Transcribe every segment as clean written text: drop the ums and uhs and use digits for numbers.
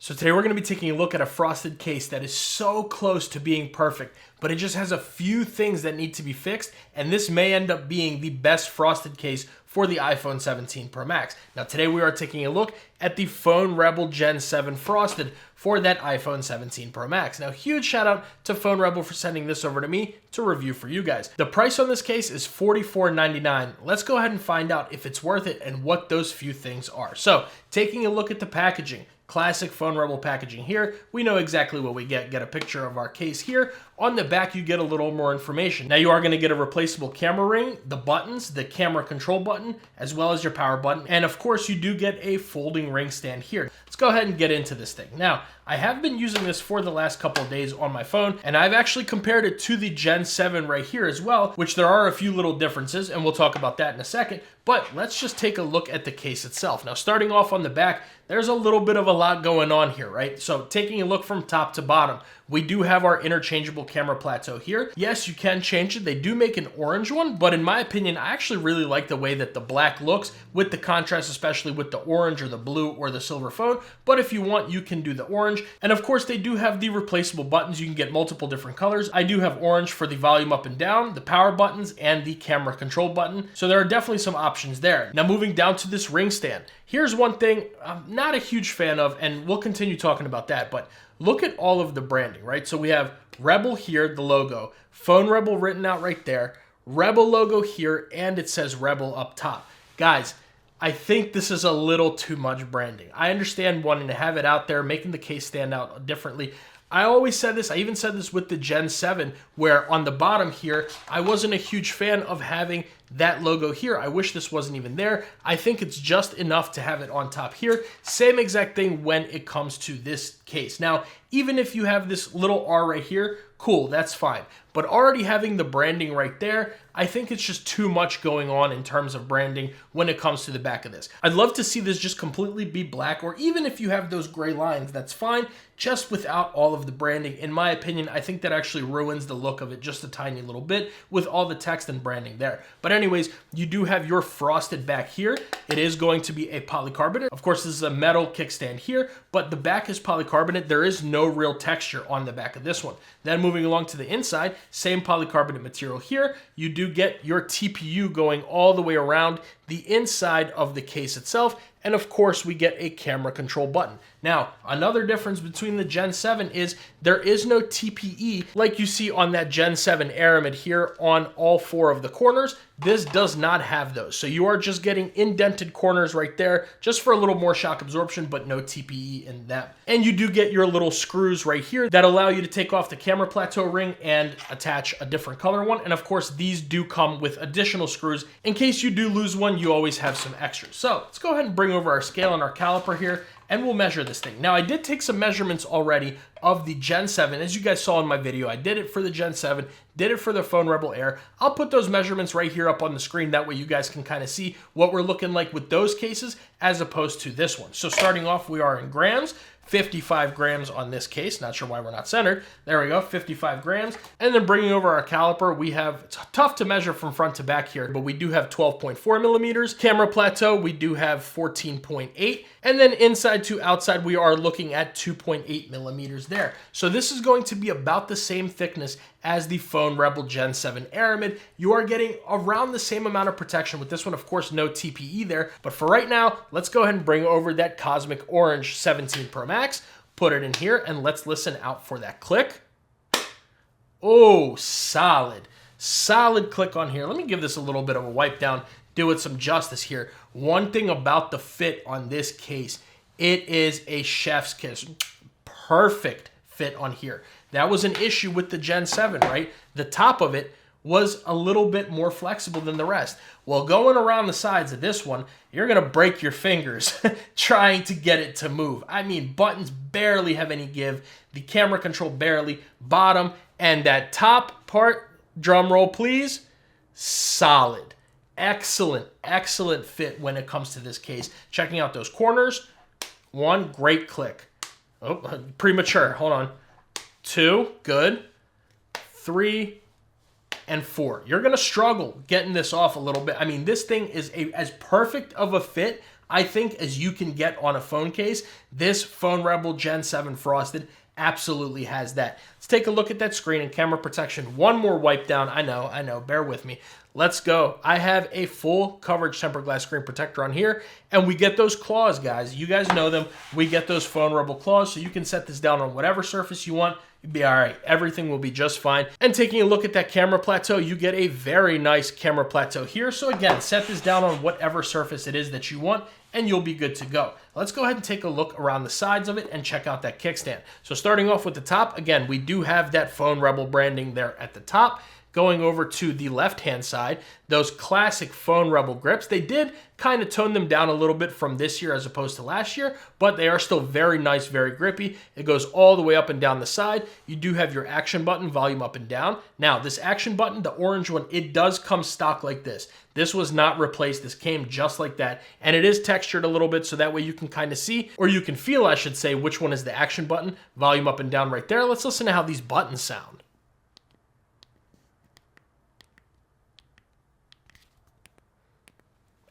So today we're going to be taking a look at a frosted case that is so close to being perfect, but it just has a few things that need to be fixed, and this may end up being the best frosted case for the iPhone 17 Pro Max. Now today we are taking a look at the Phone Rebel Gen 7 Frosted for that iPhone 17 Pro Max. Now huge shout out to Phone Rebel for sending this over to me to review for you guys. The price on this case is $44.99. Let's go ahead and find out if it's worth it and what those few things are. So taking a look at the packaging. Classic Phone Rebel packaging here. We know exactly what we get. Get a picture of our case here. On the back, you get a little more information. Now, you are going to get a replaceable camera ring, the buttons, the camera control button, as well as your power button. And of course, you do get a folding ring stand here. Let's go ahead and get into this thing. Now, I have been using this for the last couple of days on my phone, and I've actually compared it to the Gen 7 right here as well, which there are a few little differences, and we'll talk about that in a second. But let's just take a look at the case itself. Now, starting off on the back, there's a little bit of a lot going on here, right? So taking a look from top to bottom, we do have our interchangeable camera plateau here. Yes, you can change it. They do make an orange one, but in my opinion, I actually really like the way that the black looks with the contrast, especially with the orange or the blue or the silver phone. But if you want, you can do the orange. And of course, they do have the replaceable buttons. You can get multiple different colors. I do have orange for the volume up and down, the power buttons, and the camera control button. So there are definitely some options there. Now moving down to this ring stand. Here's one thing I'm not a huge fan of, and we'll continue talking about that, but look at all of the branding, right? So we have Rebel here, the logo, Phone Rebel written out right there, Rebel logo here, and it says Rebel up top. Guys, I think this is a little too much branding. I understand wanting to have it out there, making the case stand out differently. I always said this, I even said this with the Gen 7, where on the bottom here, I wasn't a huge fan of having that logo here. I wish this wasn't even there. I think it's just enough to have it on top here. Same exact thing when it comes to this case. Now, even if you have this little R right here, cool, that's fine. But already having the branding right there, I think it's just too much going on in terms of branding when it comes to the back of this. I'd love to see this just completely be black, or even if you have those gray lines, that's fine, just without all of the branding. In my opinion, I think that actually ruins the look of it just a tiny little bit with all the text and branding there. But anyways, you do have your frosted back here. It is going to be a polycarbonate. Of course, this is a metal kickstand here, but the back is polycarbonate. There is no real texture on the back of this one. Then moving along to the inside, same polycarbonate material here. You do get your TPU going all the way around the inside of the case itself. And of course, we get a camera control button. Now, another difference between the Gen 7 is there is no TPE like you see on that Gen 7 Aramid here on all four of the corners. This does not have those. So you are just getting indented corners right there just for a little more shock absorption, but no TPE in that. And you do get your little screws right here that allow you to take off the camera plateau ring and attach a different color one. And of course, these do come with additional screws. In case you do lose one, you always have some extras. So let's go ahead and bring over our scale and our caliper here, and we'll measure this thing. Now, I did take some measurements already of the Gen 7. As you guys saw in my video, I did it for the Gen 7, did it for the Phone Rebel Air. I'll put those measurements right here up on the screen. That way you guys can kind of see what we're looking like with those cases as opposed to this one. So starting off, we are in grams. 55 grams on this case. Not sure why we're not centered. There we go, 55 grams. And then bringing over our caliper, we have, it's tough to measure from front to back here, but we do have 12.4 millimeters. Camera plateau, we do have 14.8. And then inside to outside, we are looking at 2.8 millimeters there. So this is going to be about the same thickness as the Phone Rebel Gen 7 Aramid. You are getting around the same amount of protection with this one. Of course, no TPE there. But for right now, let's go ahead and bring over that Cosmic Orange 17 Pro Max, put it in here, and let's listen out for that click. Oh, solid. Solid click on here. Let me give this a little bit of a wipe down, do it some justice here. One thing about the fit on this case, it is a chef's kiss. Perfect fit on here. That was an issue with the Gen 7, right? The top of it was a little bit more flexible than the rest. Well, going around the sides of this one, you're gonna break your fingers trying to get it to move. I mean, buttons barely have any give, the camera control barely, bottom, and that top part, drum roll please, solid. Excellent, excellent fit when it comes to this case. Checking out those corners, one, great click. Oh, premature, hold on. 2, good. 3, and 4. You're going to struggle getting this off a little bit. I mean, this thing is as perfect of a fit I think as you can get on a phone case, this Phone Rebel Gen 7 Frosted absolutely has that. Let's take a look at that screen and camera protection. One more wipe down. I know, bear with me. Let's go. I have a full coverage tempered glass screen protector on here, and we get those claws, guys. You guys know them. We get those Phone Rebel claws, so you can set this down on whatever surface you want. You'll be all right. Everything will be just fine. And taking a look at that camera plateau, you get a very nice camera plateau here. So again, set this down on whatever surface it is that you want, and you'll be good to go. Let's go ahead and take a look around the sides of it and check out that kickstand. So starting off with the top, again, we do have that Phone Rebel branding there at the top. Going over to the left-hand side, those classic Phone Rebel grips, they did kind of tone them down a little bit from this year as opposed to last year, but they are still very nice, very grippy. It goes all the way up and down the side. You do have your action button, volume up and down. Now, this action button, the orange one, it does come stock like this. This was not replaced. This came just like that, and it is textured a little bit, so that way you can kind of see, or you can feel, I should say, which one is the action button. Volume up and down right there. Let's listen to how these buttons sound.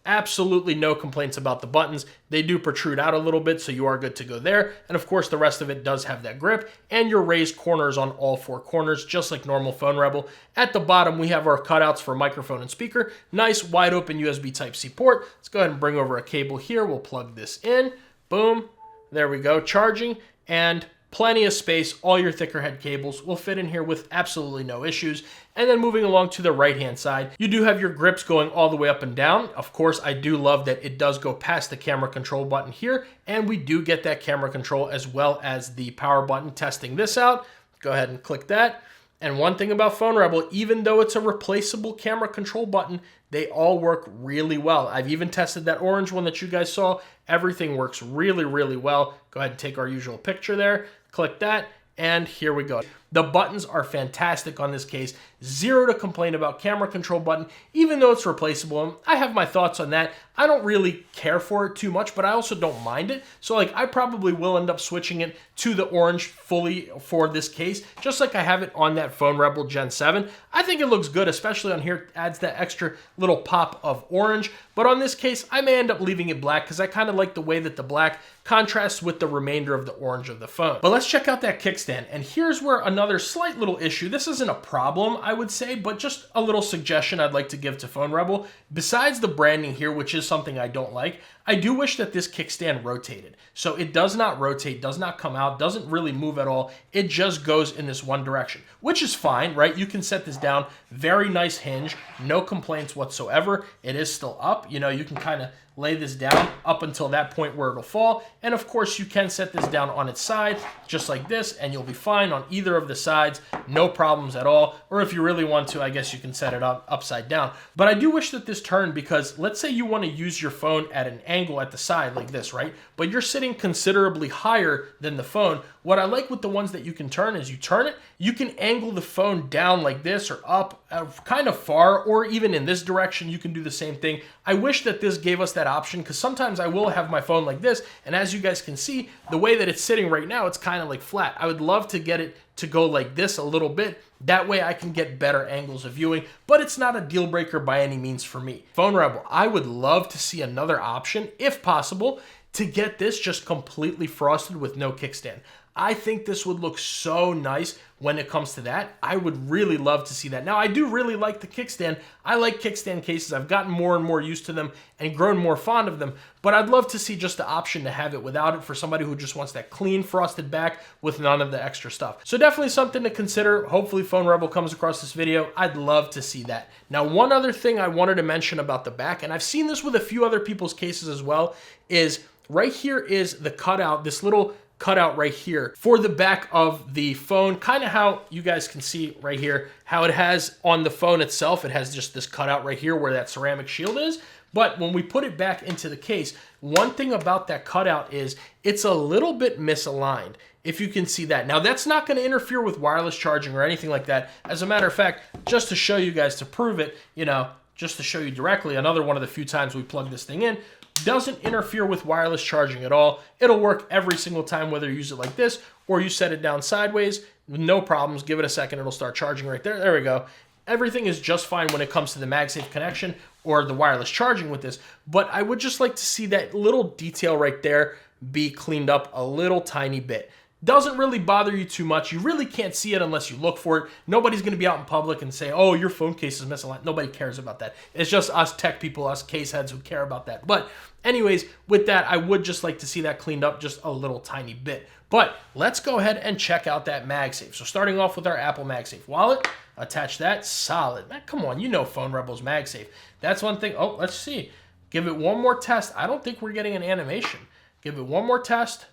Absolutely no complaints about the buttons. They do protrude out a little bit, so you are good to go there. And of course, the rest of it does have that grip and your raised corners on all four corners, just like normal Phone Rebel. At the bottom, we have our cutouts for microphone and speaker. Nice wide open USB Type-C port. Let's go ahead and bring over a cable here. We'll plug this in. Boom. There we go. Charging and plenty of space. All your thicker head cables will fit in here with absolutely no issues. And then moving along to the right-hand side, you do have your grips going all the way up and down. Of course, I do love that it does go past the camera control button here, and we do get that camera control as well as the power button. Testing this out, go ahead and click that. And one thing about Phone Rebel, even though it's a replaceable camera control button, they all work really well. I've even tested that orange one that you guys saw. Everything works really, really well. Go ahead and take our usual picture there. Click that, and here we go. The buttons are fantastic on this case. Zero to complain about camera control button, even though it's replaceable. I have my thoughts on that. I don't really care for it too much, but I also don't mind it. So like, I probably will end up switching it to the orange fully for this case, just like I have it on that Phone Rebel Gen 7. I think it looks good, especially on here. It adds that extra little pop of orange. But on this case, I may end up leaving it black because I kind of like the way that the black contrasts with the remainder of the orange of the phone. But let's check out that kickstand. And here's where another slight little issue. This isn't a problem, I would say, but just a little suggestion I'd like to give to Phone Rebel. Besides the branding here, which is something I don't like, I do wish that this kickstand rotated. So it does not rotate, does not come out, doesn't really move at all. It just goes in this one direction, which is fine, right? You can set this down. Very nice hinge, no complaints whatsoever. It is still up. You know, you can kind of lay this down up until that point where it'll fall. And of course, you can set this down on its side, just like this, and you'll be fine on either of the sides. No problems at all. Or if you really want to, I guess you can set it up upside down. But I do wish that this turned, because let's say you want to use your phone at an angle at the side like this, right? But you're sitting considerably higher than the phone. What I like with the ones that you can turn is you turn it, you can angle the phone down like this or up kind of far, or even in this direction, you can do the same thing. I wish that this gave us that option, because sometimes I will have my phone like this, and as you guys can see, the way that it's sitting right now, it's kind of like flat. I would love to get it to go like this a little bit. That way I can get better angles of viewing, but it's not a deal breaker by any means for me. Phone Rebel, I would love to see another option, if possible, to get this just completely frosted with no kickstand. I think this would look so nice when it comes to that. I would really love to see that. Now, I do really like the kickstand. I like kickstand cases. I've gotten more and more used to them and grown more fond of them, but I'd love to see just the option to have it without it for somebody who just wants that clean frosted back with none of the extra stuff. So definitely something to consider. Hopefully Phone Rebel comes across this video. I'd love to see that. Now, one other thing I wanted to mention about the back, and I've seen this with a few other people's cases as well, is right here is the cutout, this little cutout right here for the back of the phone, kind of how you guys can see right here, how it has on the phone itself. It has just this cutout right here where that ceramic shield is. But when we put it back into the case, one thing about that cutout is it's a little bit misaligned, if you can see that. Now, that's not going to interfere with wireless charging or anything like that. As a matter of fact, just to show you guys, to prove it, you know, just to show you directly, another one of the few times we plug this thing in, doesn't interfere with wireless charging at all. It'll work every single time, whether you use it like this or you set it down sideways. No problems. Give it a second. It'll start charging right there. There we go. Everything is just fine when it comes to the MagSafe connection or the wireless charging with this, but I would just like to see that little detail right there be cleaned up a little tiny bit. Doesn't really bother you too much. You really can't see it unless you look for it. Nobody's going to be out in public and say, oh, your phone case is missing. Nobody cares about that. It's just us tech people, us case heads who care about that. But anyways, with that, I would just like to see that cleaned up just a little tiny bit. But let's go ahead and check out that MagSafe. So starting off with our Apple MagSafe wallet, attach that, solid. Man, come on, you know Phone Rebels MagSafe. That's one thing. Oh, let's see. Give it one more test. I don't think we're getting an animation. Give it one more test.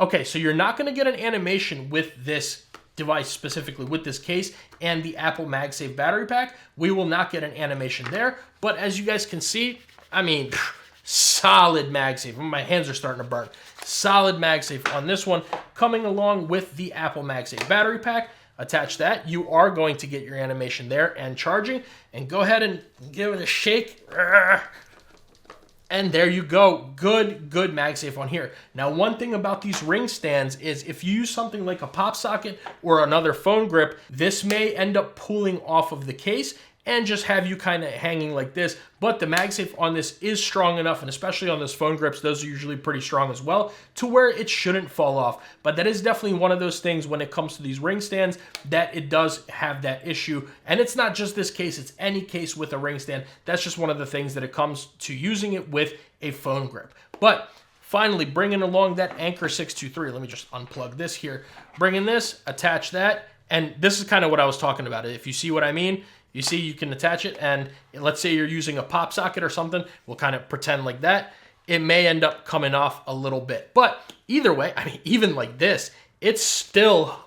Okay, so you're not going to get an animation with this device specifically, with this case and the Apple MagSafe battery pack. We will not get an animation there. But as you guys can see, I mean, solid MagSafe. My hands are starting to burn. Solid MagSafe on this one, coming along with the Apple MagSafe battery pack. Attach that. You are going to get your animation there and charging. And go ahead and give it a shake. And there you go. Good MagSafe on here. Now, one thing about these ring stands is if you use something like a pop socket or another phone grip, this may end up pulling off of the case and just have you kind of hanging like this. But the MagSafe on this is strong enough, and especially on those phone grips, those are usually pretty strong as well, to where it shouldn't fall off. But that is definitely one of those things when it comes to these ring stands that it does have that issue. And it's not just this case, it's any case with a ring stand. That's just one of the things that it comes to using it with a phone grip. But finally, bringing along that Anker 623. Let me just unplug this here. Bringing this, attach that. And this is kind of what I was talking about. If you see what I mean, you see, you can attach it, and let's say you're using a pop socket or something, we'll kind of pretend like that. It may end up coming off a little bit. But either way, I mean, even like this, it's still,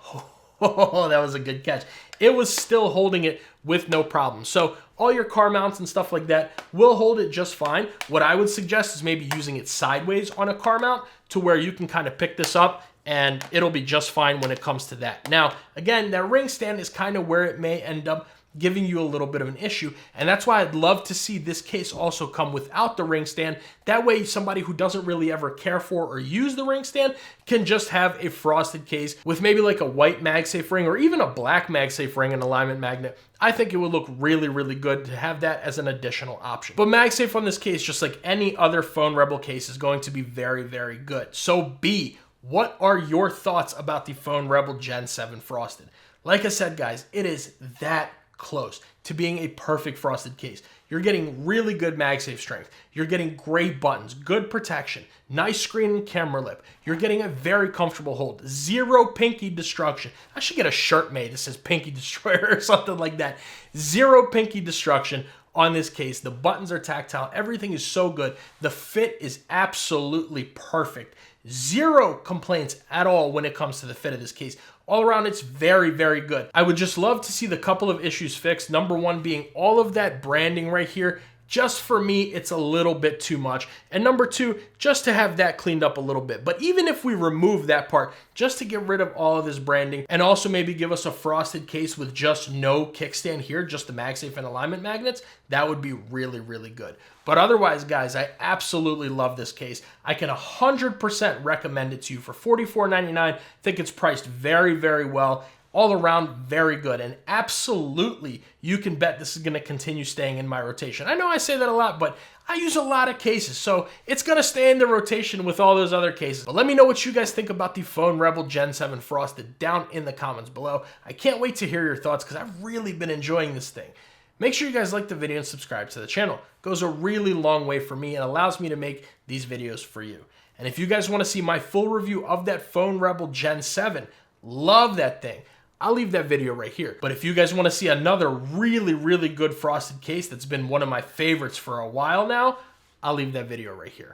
oh, that was a good catch. It was still holding it with no problem. So all your car mounts and stuff like that will hold it just fine. What I would suggest is maybe using it sideways on a car mount to where you can kind of pick this up and it'll be just fine when it comes to that. Now, again, that ring stand is kind of where it may end up giving you a little bit of an issue. And that's why I'd love to see this case also come without the ring stand. That way, somebody who doesn't really ever care for or use the ring stand can just have a frosted case with maybe like a white MagSafe ring or even a black MagSafe ring and alignment magnet. I think it would look really, really good to have that as an additional option. But MagSafe on this case, just like any other Phone Rebel case, is going to be very, very good. So B, what are your thoughts about the Phone Rebel Gen 7 Frosted? Like I said, guys, it is that close to being a perfect frosted case. You're getting really good MagSafe strength. You're getting great buttons, good protection, nice screen and camera lip. You're getting a very comfortable hold. Zero pinky destruction. I should get a shirt made that says Pinky Destroyer or something like that. Zero pinky destruction on this case. The buttons are tactile. Everything is so good. The fit is absolutely perfect. Zero complaints at all when it comes to the fit of this case. All around, it's very, very good. I would just love to see the couple of issues fixed. Number one being all of that branding right here. Just for me, it's a little bit too much. And number two, just to have that cleaned up a little bit. But even if we remove that part, just to get rid of all of this branding and also maybe give us a frosted case with just no kickstand here, just the MagSafe and alignment magnets, that would be really, really good. But otherwise, guys, I absolutely love this case. I can 100% recommend it to you for $44.99. I think it's priced very, very well. All around, very good. And absolutely, you can bet this is going to continue staying in my rotation. I know I say that a lot, but I use a lot of cases, so it's going to stay in the rotation with all those other cases. But let me know what you guys think about the Phone Rebel Gen 7 Frosted down in the comments below. I can't wait to hear your thoughts because I've really been enjoying this thing. Make sure you guys like the video and subscribe to the channel. It goes a really long way for me and allows me to make these videos for you. And if you guys want to see my full review of that Phone Rebel Gen 7, love that thing, I'll leave that video right here. But if you guys want to see another really, really good frosted case that's been one of my favorites for a while now, I'll leave that video right here.